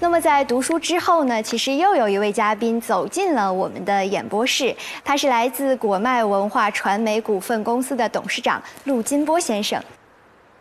那么在读书之后呢，其实又有一位嘉宾走进了我们的演播室，他是来自果麦文化传媒股份公司的董事长陆金波先生。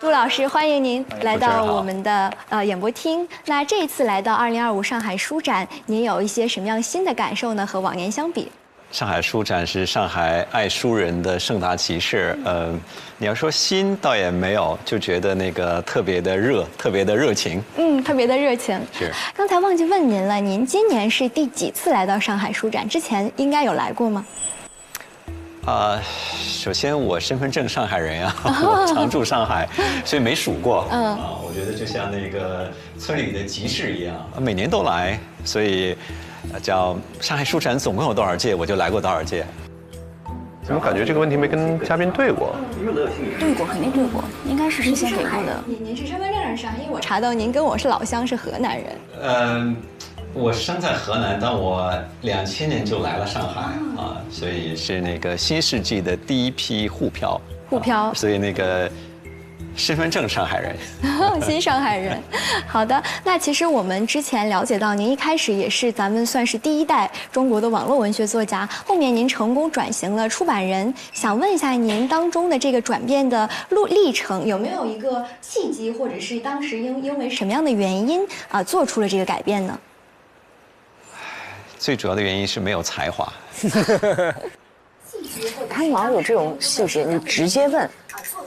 陆老师，欢迎您来到我们的演播厅。那这一次来到2025上海书展，您有一些什么样新的感受呢？和往年相比？上海书展是上海爱书人的盛大集市，你要说新倒也没有，就觉得那个特别的热，特别的热情。特别的热情。是。刚才忘记问您了，您今年是第几次来到上海书展？之前应该有来过吗？首先我身份证上海人呀，我常住上海，所以没数过。我觉得就像那个村里的集市一样，每年都来，所以叫上海书展总共有多少届，我就来过多少届。怎么感觉这个问题没跟嘉宾对过？对过，肯定对过，应该是事先给过的。您是身份证上，因为我查到您跟我是老乡，是河南人。我生在河南，但我2000年就来了上海所以是那个新世纪的第一批沪漂。所以那个身份证上海人，新上海人。好的，那其实我们之前了解到，您一开始也是咱们算是第一代中国的网络文学作家，后面您成功转型了出版人。想问一下您当中的这个转变的历程，有没有一个契机，或者是当时因为什么样的原因做出了这个改变呢？最主要的原因是没有才华。他老有这种细节，你直接问，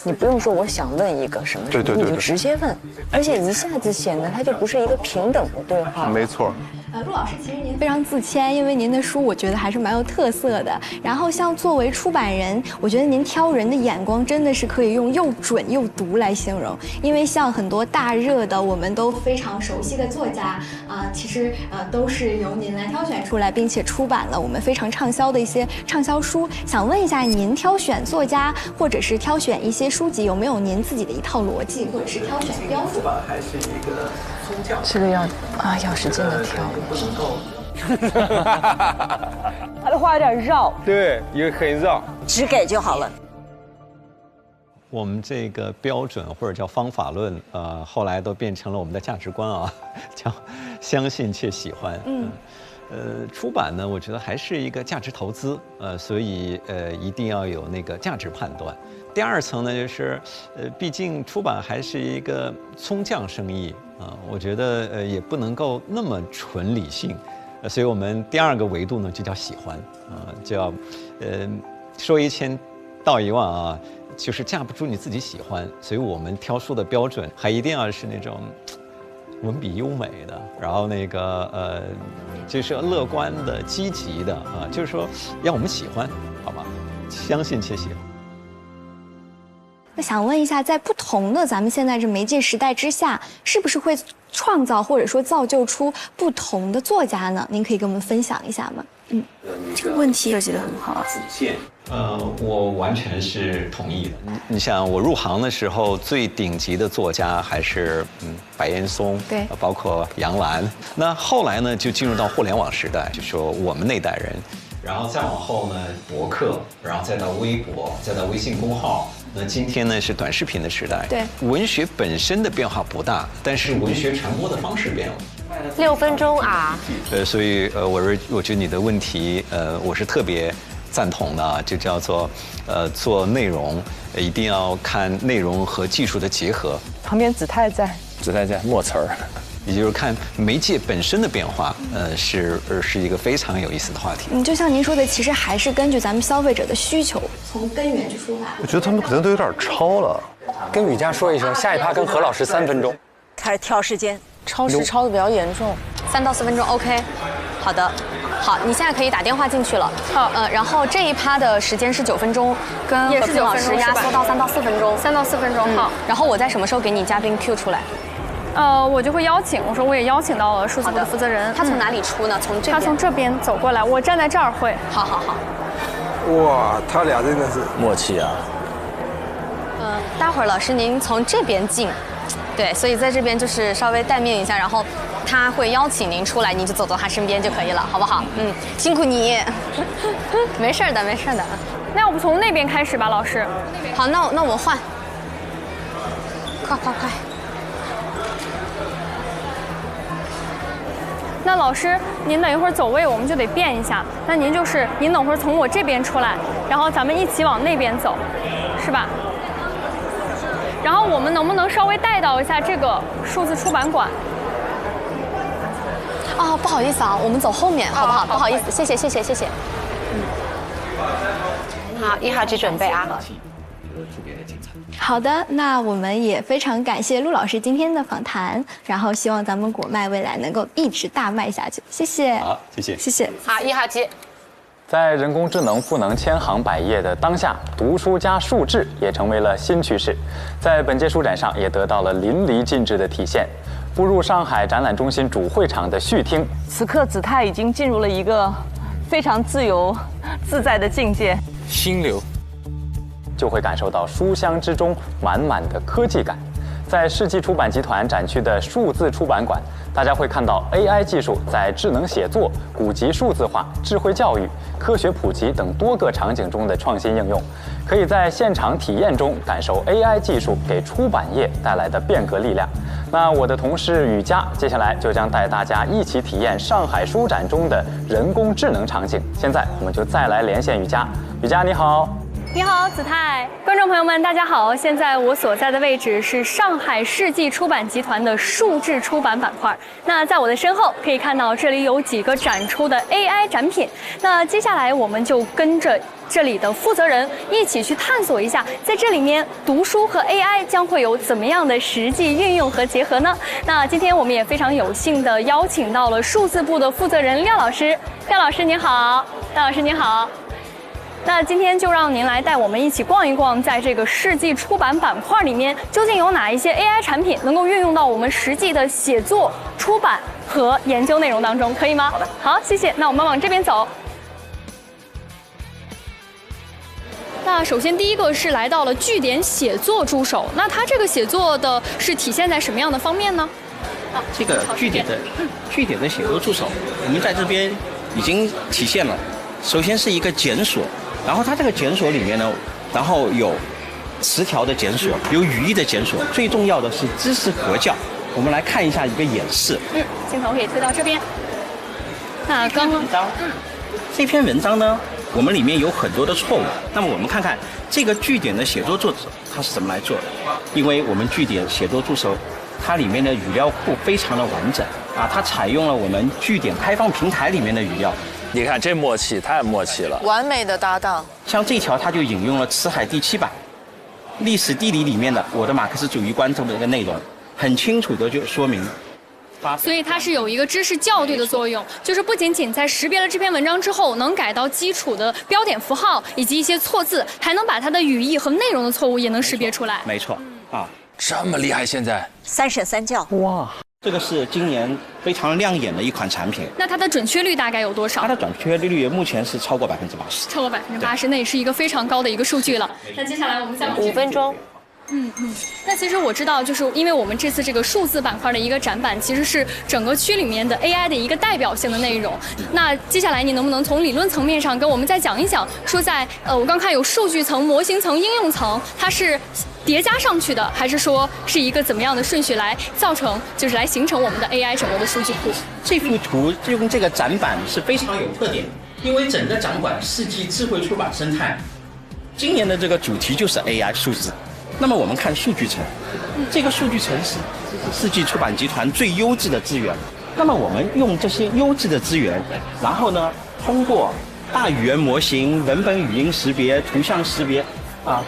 你不用说我想问一个什么，对，你就直接问，而且一下子显得它就不是一个平等的对话。没错。陆老师，其实您非常自谦，因为您的书我觉得还是蛮有特色的。然后像作为出版人，我觉得您挑人的眼光真的是可以用又准又毒来形容。因为像很多大热的我们都非常熟悉的作家其实都是由您来挑选出来，并且出版了我们非常畅销的一些畅销书。想问一下，您挑选作家或者是挑选一些书籍，有没有您自己的一套逻辑，或者是挑选标准？还是一个宗教。这个要使劲的挑。他的话有点绕，对，也很绕，只给就好了。我们这个标准或者叫方法论，后来都变成了我们的价值观叫相信且喜欢。出版呢，我觉得还是一个价值投资，所以一定要有那个价值判断。第二层呢，就是毕竟出版还是一个葱匠生意我觉得也不能够那么纯理性，所以我们第二个维度呢就叫喜欢叫说1000道1万就是架不住你自己喜欢，所以我们挑书的标准还一定要是那种文笔优美的，然后那个就是乐观的、积极的就是说让我们喜欢，好吧？相信且喜欢。那想问一下，在不同的咱们现在这媒介时代之下，是不是会创造或者说造就出不同的作家呢？您可以跟我们分享一下吗？这个问题设计得很好。我完全是同意的。你想，我入行的时候，最顶级的作家还是白岩松，对，包括杨澜。那后来呢，就进入到互联网时代，就说我们那代人，然后再往后呢，博客，然后再到微博，再到微信公号。那今天呢是短视频的时代，对，文学本身的变化不大，但是文学传播的方式变了。6分钟所以我觉得你的问题我是特别赞同的，就叫做做内容一定要看内容和技术的结合。旁边子泰在墨词儿。也就是看媒介本身的变化，是一个非常有意思的话题。就像您说的，其实还是根据咱们消费者的需求，从根源去出发。我觉得他们可能都有点超了。跟雨佳说一声，下一趴跟何老师3分钟。开始挑时间，超时超的比较严重，3到4分钟 OK。好的，好，你现在可以打电话进去了。好，然后这一趴的时间是9分钟，跟何平老师压缩到3到4分钟。3到4分钟，好。然后我在什么时候给你嘉宾 Q 出来？我就会邀请，我说我也邀请到了数字部的负责人。他从哪里出呢？从这边。他从这边走过来，我站在这儿会。好。哇，他俩真的是默契啊。待会儿老师您从这边进，对，所以在这边就是稍微待命一下，然后他会邀请您出来，你就走到他身边就可以了，好不好？辛苦你。没事的。那要不从那边开始吧，老师。好，那我们换。快。那老师，您等一会儿走位，我们就得变一下。那您等会儿从我这边出来，然后咱们一起往那边走，是吧？然后我们能不能稍微带到一下这个数字出版馆？哦，不好意思啊，我们走后面好不好？不好意思，谢谢。好，1号机准备啊。好的，那我们也非常感谢陆老师今天的访谈，然后希望咱们果麦未来能够一直大卖下去。谢谢。好，谢谢。好，1号机。在人工智能赋能千行百业的当下，读书加数智也成为了新趋势，在本届书展上也得到了淋漓尽致的体现。步入上海展览中心主会场的序厅，此刻子泰已经进入了一个非常自由自在的境界，心流。就会感受到书香之中满满的科技感。在世纪出版集团展区的数字出版馆，大家会看到 AI 技术在智能写作、古籍数字化、智慧教育、科学普及等多个场景中的创新应用，可以在现场体验中感受 AI 技术给出版业带来的变革力量。那我的同事雨佳接下来就将带大家一起体验上海书展中的人工智能场景。现在我们就再来连线雨佳。雨佳你好。你好，子泰，观众朋友们，大家好！现在我所在的位置是上海世纪出版集团的数字出版板块。那在我的身后可以看到，这里有几个展出的 AI 展品。那接下来我们就跟着这里的负责人一起去探索一下，在这里面读书和 AI 将会有怎么样的实际运用和结合呢？那今天我们也非常有幸的邀请到了数字部的负责人廖老师。廖老师您好，廖老师您好。那今天就让您来带我们一起逛一逛，在这个世纪出版板块里面，究竟有哪一些 AI 产品能够运用到我们实际的写作、出版和研究内容当中，可以吗？好的，好，谢谢。那我们往这边走。那首先第一个是来到了句点写作助手，那它这个写作的是体现在什么样的方面呢？这个句点的写作助手，我们在这边已经体现了。首先是一个检索，然后它这个检索里面呢，然后有词条的检索，有语义的检索，最重要的是知识合教。我们来看一下一个演示。镜头可以推到这边。那刚刚这篇文章呢，我们里面有很多的错误。那么我们看看这个句点的写作作者他是怎么来做的？因为我们句点写作助手，它里面的语料库非常的完整啊，它采用了我们句点开放平台里面的语料。你看这默契，太默契了，完美的搭档。像这条，它就引用了《辞海》第7版，历史地理里面的我的马克思主义观中的一个内容，很清楚的就说明。所以它是有一个知识校对的作用，就是不仅仅在识别了这篇文章之后，能改到基础的标点符号以及一些错字，还能把它的语义和内容的错误也能识别出来。没错，啊，这么厉害！现在3审3教，哇！这个是今年非常亮眼的一款产品。那它的准确率大概有多少？它的准确率目前是超过80%。超过80%，那也是一个非常高的一个数据了。那接下来我们再往5分钟。那其实我知道，就是因为我们这次这个数字板块的一个展板，其实是整个区里面的 AI 的一个代表性的内容。那接下来你能不能从理论层面上跟我们再讲一讲，说在我刚看有数据层、模型层、应用层，它是叠加上去的，还是说是一个怎么样的顺序来造成，就是来形成我们的 AI 整个的数据库？这幅图用这个展板是非常有特点，因为整个展馆世纪智慧出版生态，今年的这个主题就是 AI 数字。那么我们看数据层，这个数据层是世纪出版集团最优质的资源。那么我们用这些优质的资源，然后呢，通过大语言模型、文本语音识别、图像识别啊。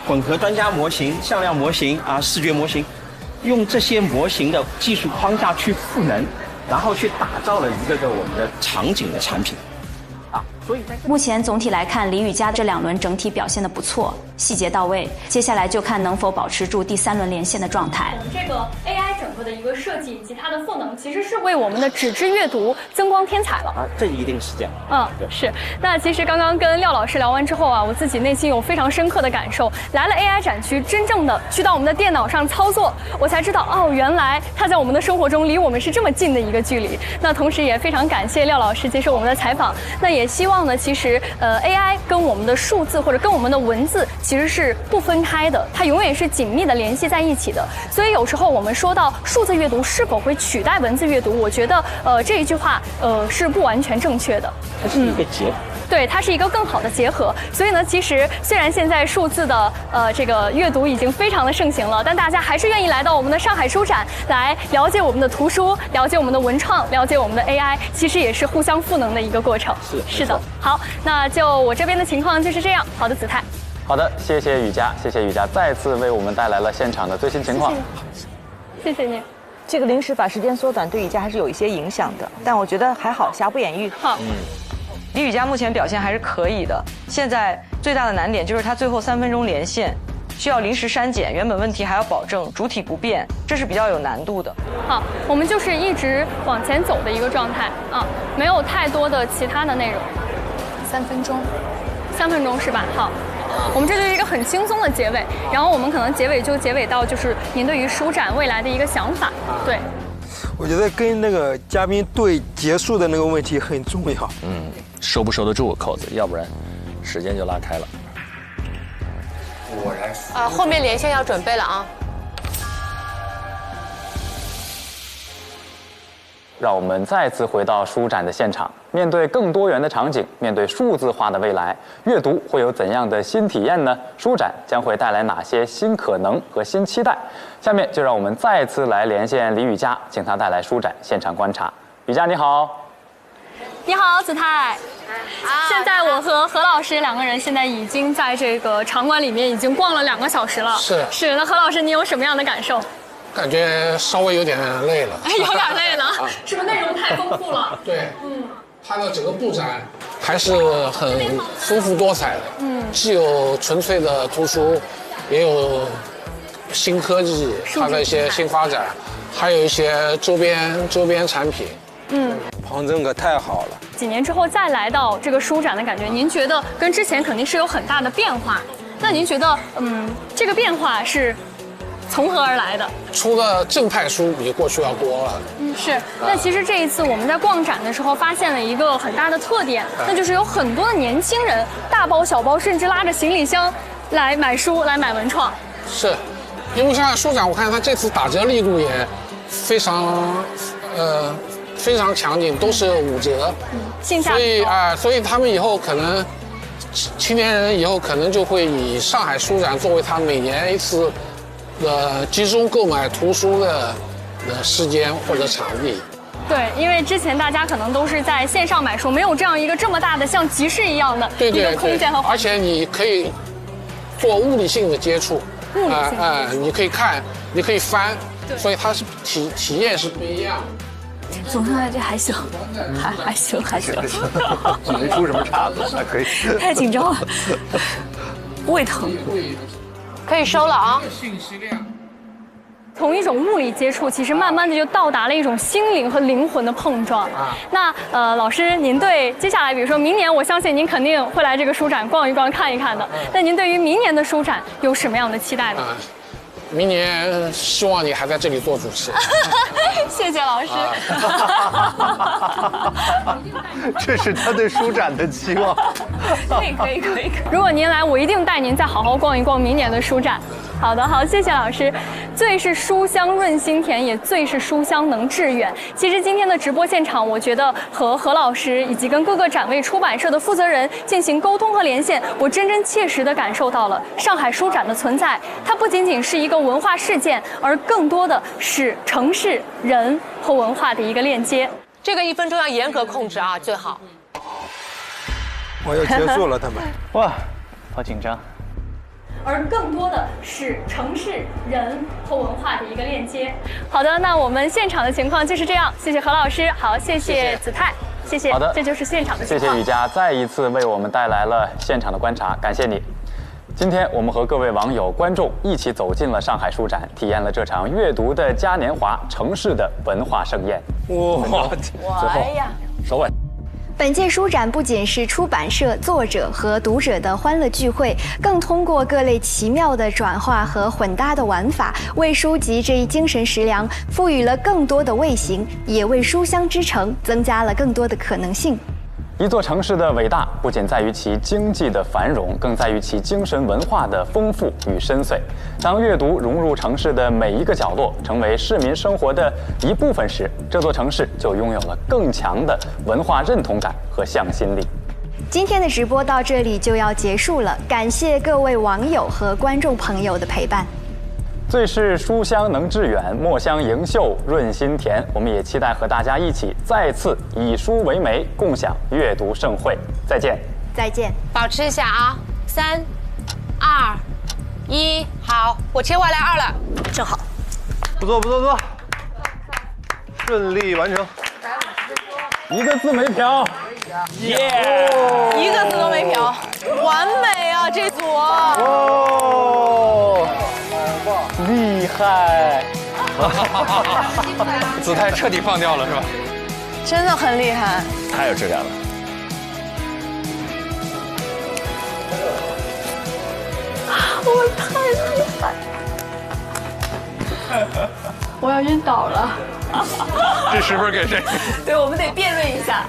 混合专家模型、向量模型啊、视觉模型，用这些模型的技术框架去赋能，然后去打造了一个我们的场景的产品，啊，所以目前总体来看，李雨佳这2轮整体表现得不错，细节到位。接下来就看能否保持住第3轮连线的状态。我们这个 AI 整个的一个设计以及它的赋能，其实是为我们的纸质阅读增光添彩了。啊，这一定是这样。是。那其实刚刚跟廖老师聊完之后啊，我自己内心有非常深刻的感受。来了 AI 展区，真正的去到我们的电脑上操作，我才知道哦，原来它在我们的生活中离我们是这么近的一个距离。那同时也非常感谢廖老师接受我们的采访。那也希望道呢，其实AI 跟我们的数字或者跟我们的文字其实是不分开的，它永远是紧密的联系在一起的。所以有时候我们说到数字阅读是否会取代文字阅读，我觉得这一句话是不完全正确的。它是一个结合。对，它是一个更好的结合。所以呢，其实虽然现在数字的这个阅读已经非常的盛行了，但大家还是愿意来到我们的上海书展来了解我们的图书，了解我们的文创，了解我们的 AI， 其实也是互相赋能的一个过程。是的。好，那就我这边的情况就是这样。好的，子泰。好的，谢谢雨佳，谢谢雨佳再次为我们带来了现场的最新情况。谢谢你。这个临时把时间缩短，对雨佳还是有一些影响的，但我觉得还好，瑕不掩瑜。好。李雨佳目前表现还是可以的，现在最大的难点就是他最后3分钟连线，需要临时删减，原本问题还要保证主体不变，这是比较有难度的。好，我们就是一直往前走的一个状态啊，没有太多的其他的内容。3分钟，3分钟是吧？好，我们这就是一个很轻松的结尾，然后我们可能结尾就结尾到就是您对于书展未来的一个想法，对。我觉得跟那个嘉宾对结束的那个问题很重要。收不收得住扣子，要不然时间就拉开了。果然。后面连线要准备了啊。让我们再次回到书展的现场，面对更多元的场景，面对数字化的未来，阅读会有怎样的新体验呢？书展将会带来哪些新可能和新期待？下面就让我们再次来连线李雨佳，请她带来书展现场观察。雨佳你好。你好，子泰。现在我和何老师2个人现在已经在这个场馆里面已经逛了2个小时了。是。那何老师，你有什么样的感受？感觉稍微有点累了。有点累了，是不是内容太丰富了？对，它的整个布展还是很丰富多彩的。既有纯粹的图书，也有新科技，它的一些新发展，还有一些周边产品。旁证可太好了。几年之后再来到这个书展的感觉，您觉得跟之前肯定是有很大的变化？那您觉得，这个变化是从何而来的？出的正派书比过去要多了。是。那其实这一次我们在逛展的时候发现了一个很大的特点，那就是有很多的年轻人，大包小包，甚至拉着行李箱来买书，来买文创。是，因为像书展，我看它这次打折力度也非常强劲，都是5折。所以他们以后可能青年人以后可能就会以上海书展作为他每年一次集中购买图书的时间或者场地。对，因为之前大家可能都是在线上买书，没有这样一个这么大的像集市一样的一个空间和环境。而且你可以做物理性的接触，你可以看，你可以翻，所以它是体验是不一样的。总上来这还行，还行。没出什么岔子，还可以。太紧张了，不会疼。可以收了啊。信息量。从一种物理接触，其实慢慢的就到达了一种心灵和灵魂的碰撞。那老师，您对接下来，比如说明年，我相信您肯定会来这个书展逛一逛、看一看的。那您对于明年的书展有什么样的期待呢？明年希望你还在这里做主持。谢谢老师。这是他对书展的期望。可以。如果您来，我一定带您再好好逛一逛明年的书展。好，谢谢老师。最是书香润心田，也最是书香能致远。其实今天的直播现场，我觉得和何老师以及跟各个展位出版社的负责人进行沟通和连线，我真切实地感受到了上海书展的存在。它不仅仅是一个文化事件，而更多的是城市人和文化的一个链接。这个1分钟要严格控制啊，最好。我要结束了，他们。哇，好紧张。而更多的是城市人和文化的一个链接。好的，那我们现场的情况就是这样。谢谢何老师，好，谢谢子泰，谢谢。好的，这就是现场的情况。谢谢雨佳再一次为我们带来了现场的观察，感谢你。今天我们和各位网友、观众一起走进了上海书展，体验了这场阅读的嘉年华，城市的文化盛宴。哇，哎呀，首尾。本届书展不仅是出版社、作者和读者的欢乐聚会，更通过各类奇妙的转化和混搭的玩法，为书籍这一精神食粮赋予了更多的味型，也为书香之城增加了更多的可能性。一座城市的伟大，不仅在于其经济的繁荣，更在于其精神文化的丰富与深邃。当阅读融入城市的每一个角落，成为市民生活的一部分时，这座城市就拥有了更强的文化认同感和向心力。今天的直播到这里就要结束了，感谢各位网友和观众朋友的陪伴。最是书香能致远，墨香盈袖润心田。我们也期待和大家一起再次以书为媒，共享阅读盛会。再见，再见，保持一下啊，3、2、1，好，我切换来2了，正好。不错，顺利完成。一个字没嫖，耶！一个字都没嫖，完美啊，这组。哦，厉害！姿态彻底放掉了是吧？真的很厉害，太有质感了。我太厉害，我要晕倒了。这10分给谁？对，我们得辩论一下。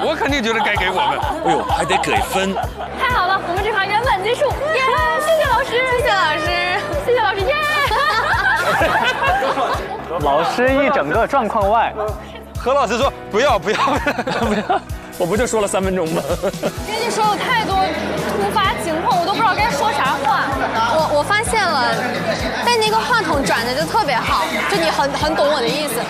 我肯定觉得该给我们。哎呦，还得给分。太好了，我们这盘圆满结束，耶！谢谢老师，谢谢老师，谢谢老师，耶！老师一整个状况外。何老师说不要，我不就说了3分钟吗？跟你说有太多突发情况，我都不知道该说啥话。我发现了，但那个话筒转的就特别好，就你很懂我的意思。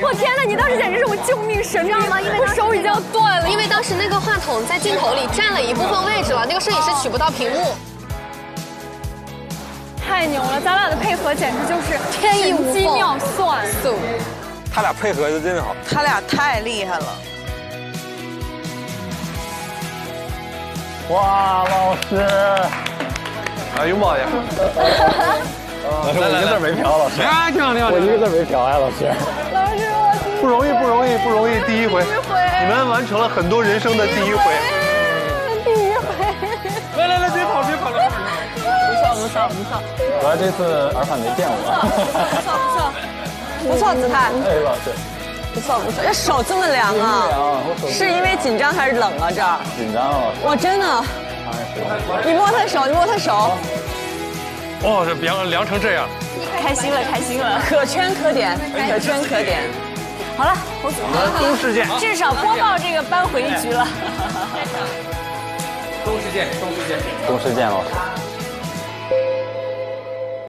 我天哪，你当时简直是我救命神兵吗？因为我手已经要断了。因为当时那个话筒在镜头里占了一部分位置了，那个摄影师取不到屏幕。太牛了，咱俩的配合简直就是天衣无缝、妙算。他俩配合的真的好，他俩太厉害了。哇，老师！啊，拥抱一下。老师，我一个字没嫖，老师。挺好。我一个字没嫖呀，老师。老师，我不容易，第一回，你们完成了很多人生的第一回。来，别跑了。不错。主要这次尔反没见我。不错，姿态。哎，老师。不错，这手这么凉啊？是因为紧张还是冷啊？这儿紧张啊！我真的。你摸他手。哦，这凉成这样。开心了，可圈可点。好了，我走了。东事件，至少播报这个扳回一局了。东事件，老师。